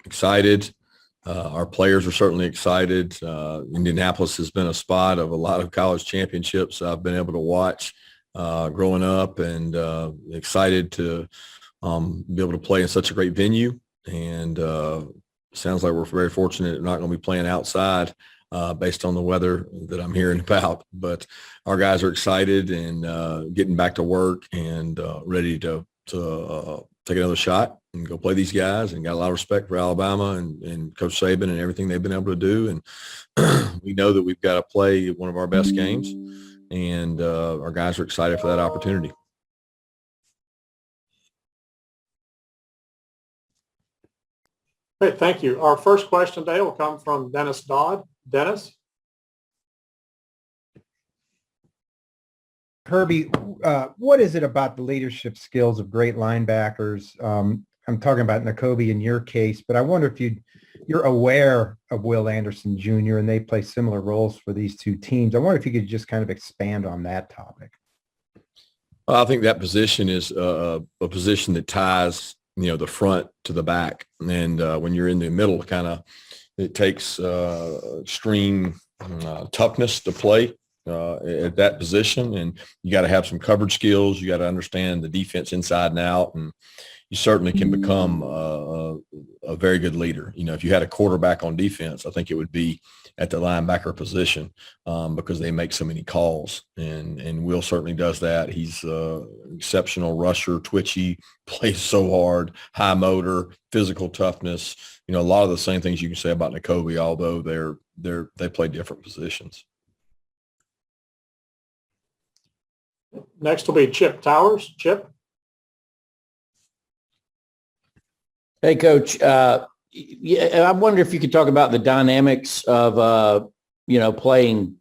excited. Our players are certainly excited. Indianapolis has been a spot of a lot of college championships I've been able to watch growing up, and excited to be able to play in such a great venue. And sounds like we're very fortunate not going to be playing outside based on the weather that I'm hearing about. But our guys are excited and getting back to work and ready to take another shot and go play these guys, and got a lot of respect for Alabama and Coach Saban and everything they've been able to do. And we know that we've got to play one of our best games, and our guys are excited for that opportunity. Great, thank you. Our first question today will come from Dennis Dodd. Dennis? Kirby, what is it about the leadership skills of great linebackers? I'm talking about Nakobe in your case, but I wonder if you're aware of Will Anderson Jr. and they play similar roles for these two teams. I wonder if you could just kind of expand on that topic. Well, I think that position is a position that ties, the front to the back. And when you're in the middle, it takes extreme toughness to play at that position. And you got to have some coverage skills. You got to understand the defense inside and out. And you certainly can become a very good leader. If you had a quarterback on defense, I think it would be at the linebacker position because they make so many calls. And Will certainly does that. He's exceptional rusher, twitchy, plays so hard, high motor, physical toughness. A lot of the same things you can say about Nakobe, although they play different positions. Next will be Chip Towers. Chip? Hey, Coach. I wonder if you could talk about the dynamics of, playing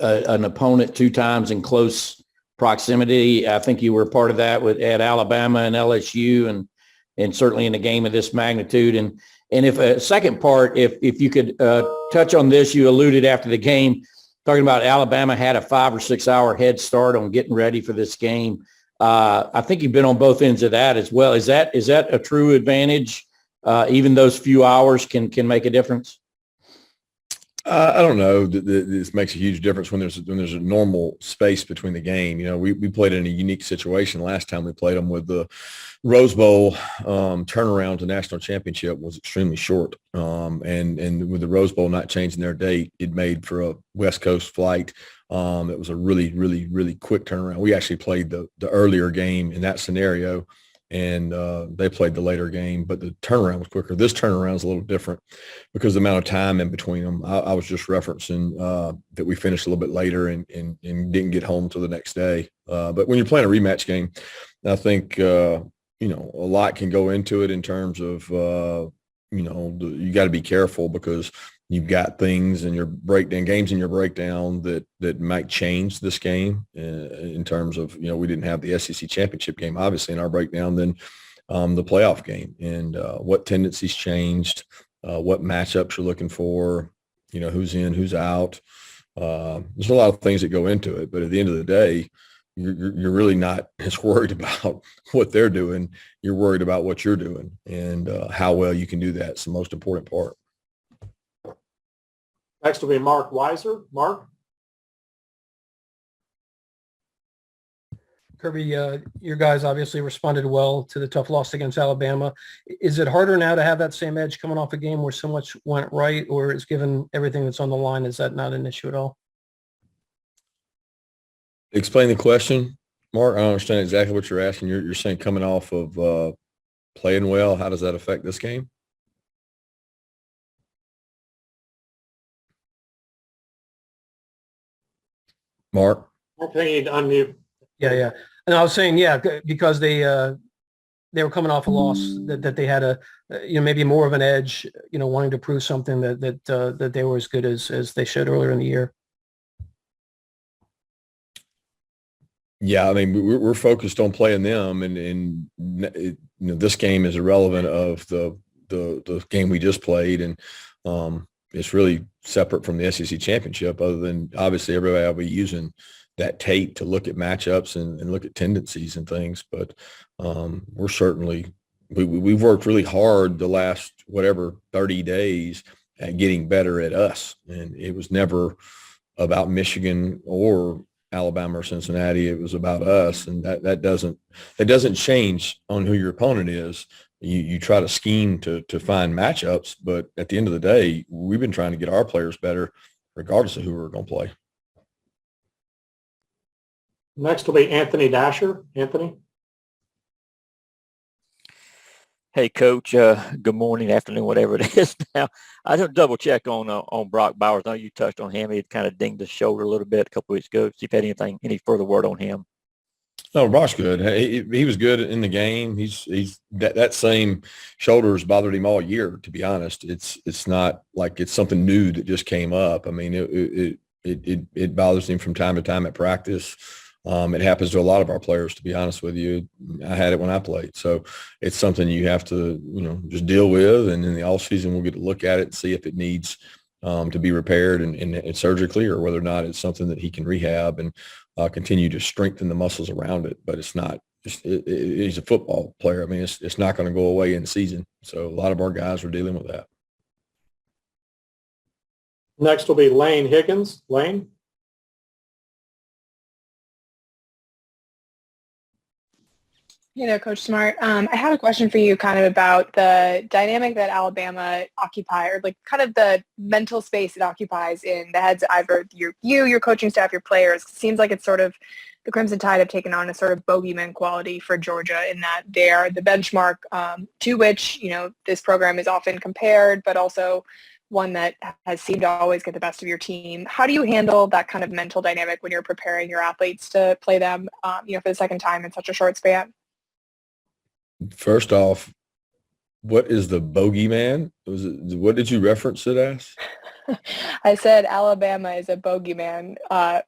an opponent two times in close proximity. I think you were part of that at Alabama and LSU, and certainly in a game of this magnitude. And if a second part, if you could touch on this, you alluded after the game, talking about Alabama had a 5 or 6 hour head start on getting ready for this game. I think you've been on both ends of that as well. Is that a true advantage? Even those few hours can make a difference? I don't know. This makes a huge difference when there's a normal space between the game. We played in a unique situation last time we played them with the Rose Bowl turnaround to national championship was extremely short. And with the Rose Bowl not changing their date, it made for a West Coast flight. It was a really, really, really quick turnaround. We actually played the earlier game in that scenario, and they played the later game, but the turnaround was quicker. This turnaround is a little different because the amount of time in between them. I was just referencing that we finished a little bit later and didn't get home till the next day. But when you're playing a rematch game, I think, a lot can go into it in terms of, you got to be careful because you've got things in your games in your breakdown that might change this game in terms of, we didn't have the SEC championship game, obviously, in our breakdown, then the playoff game and what tendencies changed, what matchups you're looking for, who's in, who's out. There's a lot of things that go into it, but at the end of the day, you're really not as worried about what they're doing. You're worried about what you're doing and how well you can do that. It's the most important part. Next will be Mark Weiser. Mark? Kirby, your guys obviously responded well to the tough loss against Alabama. Is it harder now to have that same edge coming off a game where so much went right, or is given everything that's on the line, is that not an issue at all? Explain the question, Mark. I don't understand exactly what you're asking. You're saying coming off of playing well, how does that affect this game? Mark? I think you need to unmute. Yeah. And I was saying, because they were coming off a loss that they had maybe more of an edge, wanting to prove something that they were as good as they showed earlier in the year. Yeah, I mean, we're focused on playing them, and this game is irrelevant of the game we just played, and it's really separate from the SEC championship. Other than obviously everybody will be using that tape to look at matchups and look at tendencies and things, but we're certainly we've worked really hard the last whatever 30 days at getting better at us. And it was never about Michigan or Alabama or Cincinnati. It was about us. And that doesn't change on who your opponent is. You try to scheme to find matchups, but at the end of the day, we've been trying to get our players better regardless of who we're going to play. Next will be Anthony Dasher. Anthony. Hey, Coach. Good morning, afternoon, whatever it is now. I just double check on Brock Bowers. I know you touched on him. He kind of dinged his shoulder a little bit a couple weeks ago. See if you had any further word on him. No, Brock's good. He was good in the game. He's that same shoulder has bothered him all year. To be honest, it's not like it's something new that just came up. I mean, it bothers him from time to time at practice. It happens to a lot of our players, to be honest with you. I had it when I played. So it's something you have to, just deal with. And in the off season, we'll get to look at it and see if it needs to be repaired and surgically, or whether or not it's something that he can rehab and continue to strengthen the muscles around it. But it's not, he's a football player. I mean, it's not going to go away in season. So a lot of our guys are dealing with that. Next will be Lane Higgins. Lane. Hey there, Coach Smart. I had a question for you kind of about the dynamic that Alabama occupies, or like kind of the mental space it occupies in the heads of either your coaching staff, your players. It seems like it's sort of the Crimson Tide have taken on a sort of bogeyman quality for Georgia in that they are the benchmark to which, this program is often compared, but also one that has seemed to always get the best of your team. How do you handle that kind of mental dynamic when you're preparing your athletes to play them, for the second time in such a short span? First off, what is the bogeyman? What did you reference it as? I said Alabama is a bogeyman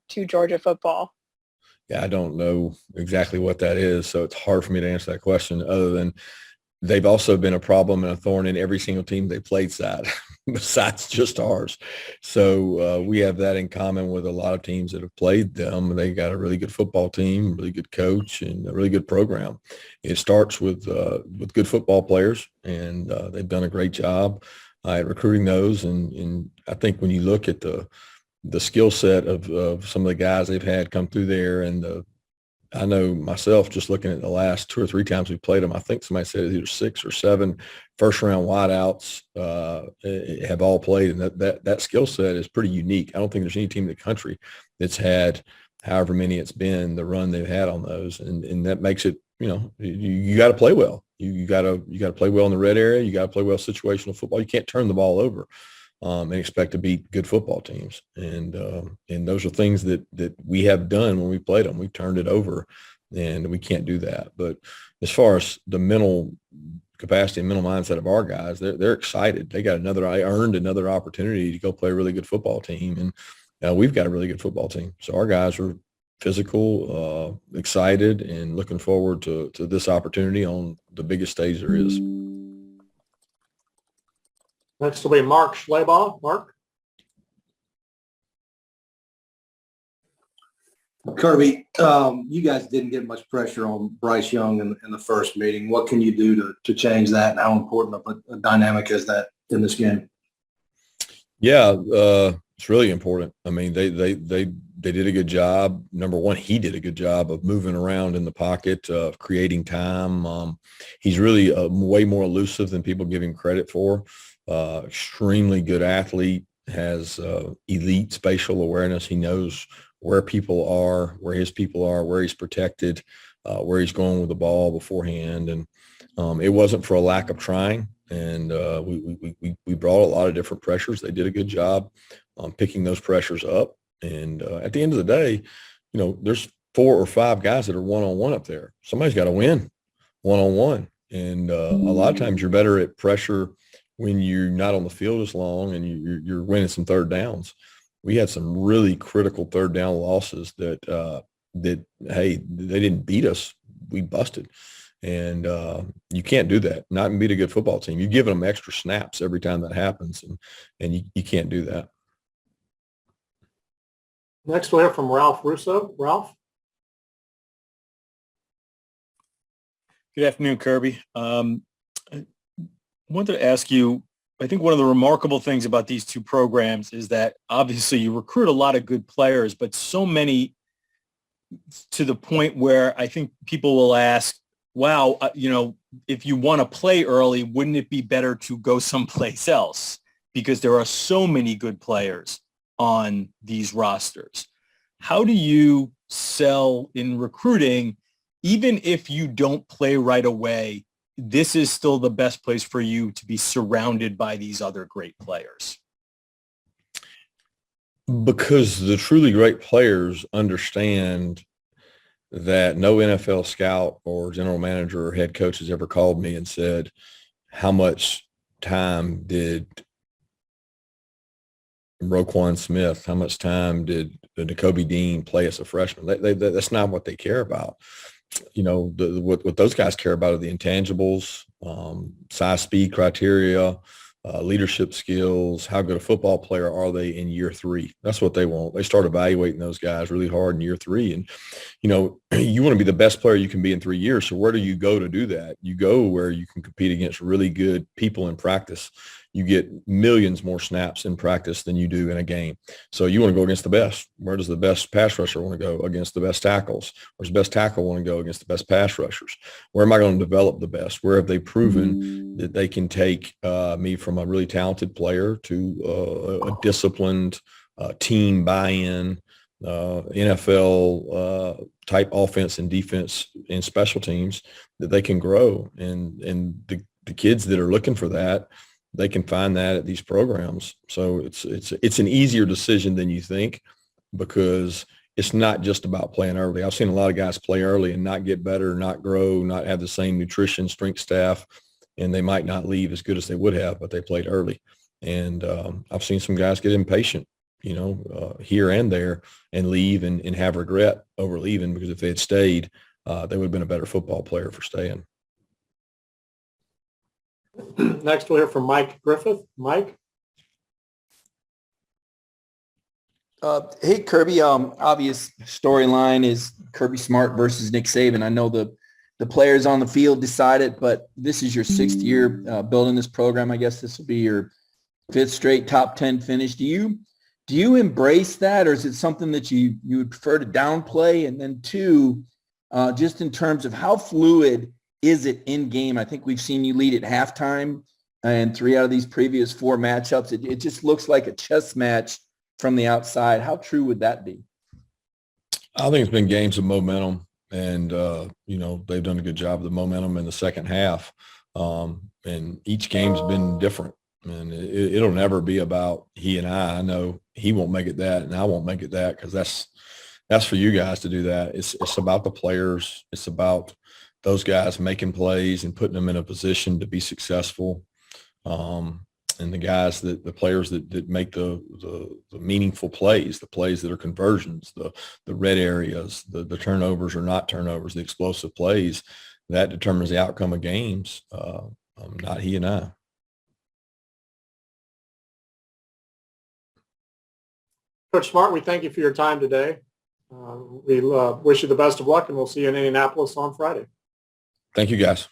to Georgia football. Yeah, I don't know exactly what that is, so it's hard for me to answer that question other than they've also been a problem and a thorn in every single team they played besides just ours. So we have that in common with a lot of teams that have played them. They got a really good football team, really good coach, and a really good program. It starts with good football players, and they've done a great job at recruiting those. And I think when you look at the skill set of some of the guys they've had come through there, and I know myself just looking at the last 2 or 3 times we played them, I think somebody said either 6 or 7 first-round wideouts have all played, and that skill set is pretty unique. I don't think there's any team in the country that's had however many it's been, the run they've had on those, and that makes it, you got to play well. You got to play well in the red area. You got to play well situational football. You can't turn the ball over and expect to beat good football teams. And those are things that we have done when we played them. We turned it over, and we can't do that. But as far as the mental capacity and mental mindset of our guys, they're excited. They earned another opportunity to go play a really good football team. And we've got a really good football team. So our guys are physical, excited, and looking forward to this opportunity on the biggest stage there is. Next will be Mark Schleybaugh. Mark. Kirby, you guys didn't get much pressure on Bryce Young in the first meeting. What can you do to change that, and how important of a dynamic is that in this game? Yeah, it's really important. I mean, they did a good job. Number one, he did a good job of moving around in the pocket, of creating time. He's really way more elusive than people give him credit for. Extremely good athlete, has elite spatial awareness. He knows where people are, where his people are, where he's protected, where he's going with the ball beforehand. And it wasn't for a lack of trying. And we brought a lot of different pressures. They did a good job picking those pressures up. And at the end of the day, there's 4 or 5 guys that are one-on-one up there. Somebody's got to win one-on-one. And a lot of times you're better at pressure when you're not on the field as long and you're winning some third downs. We had some really critical third down losses that hey, they didn't beat us. We busted. And you can't do that, not and beat a good football team. You're giving them extra snaps every time that happens, and you can't do that. Next we'll hear from Ralph Russo. Ralph. Good afternoon, Kirby. wanted to ask you, I think one of the remarkable things about these two programs is that obviously you recruit a lot of good players, but so many to the point where I think people will ask, wow, if you want to play early, wouldn't it be better to go someplace else? Because there are so many good players on these rosters. How do you sell in recruiting, even if you don't play right away, this is still the best place for you to be surrounded by these other great players? Because the truly great players understand that no NFL scout or general manager or head coach has ever called me and said, how much time did Roquan Smith, how much time did Nakobe Dean play as a freshman? That's not what they care about. What those guys care about are the intangibles, size, speed criteria, leadership skills. How good a football player are they in year 3? That's what they want. They start evaluating those guys really hard in year 3. And, you want to be the best player you can be in 3 years. So where do you go to do that? You go where you can compete against really good people in practice. You get millions more snaps in practice than you do in a game. So you want to go against the best. Where does the best pass rusher want to go? Against the best tackles? Where's the best tackle want to go? Against the best pass rushers? Where am I going to develop the best? Where have they proven that they can take me from a really talented player to a disciplined team buy-in, NFL type offense and defense and special teams that they can grow? And the kids that are looking for that, they can find that at these programs. So it's an easier decision than you think, because it's not just about playing early. I've seen a lot of guys play early and not get better, not grow, not have the same nutrition, strength staff, and they might not leave as good as they would have, but they played early. And I've seen some guys get impatient, here and there, and leave and have regret over leaving, because if they had stayed, they would have been a better football player for staying. Next, we'll hear from Mike Griffith. Mike? Hey, Kirby. Obvious storyline is Kirby Smart versus Nick Saban. I know the players on the field decide it, but this is your 6th year building this program. I guess this will be your 5th straight top 10 finish. Do you embrace that, or is it something that you would prefer to downplay? And then 2, just in terms of how fluid is it in game? I think we've seen you lead at halftime and 3 out of these previous 4 matchups. It just looks like a chess match from the outside. How true would that be? I think it's been games of momentum, and, they've done a good job of the momentum in the second half. And each game's been different, and it'll never be about he and I. I know he won't make it that, and I won't make it that, because that's for you guys to do that. It's about the players. It's about those guys making plays and putting them in a position to be successful. And the players that make the meaningful plays, the plays that are conversions, the red areas, the turnovers or not turnovers, the explosive plays, that determines the outcome of games, not he and I. Coach Smart, we thank you for your time today. We wish you the best of luck, and we'll see you in Indianapolis on Friday. Thank you, guys.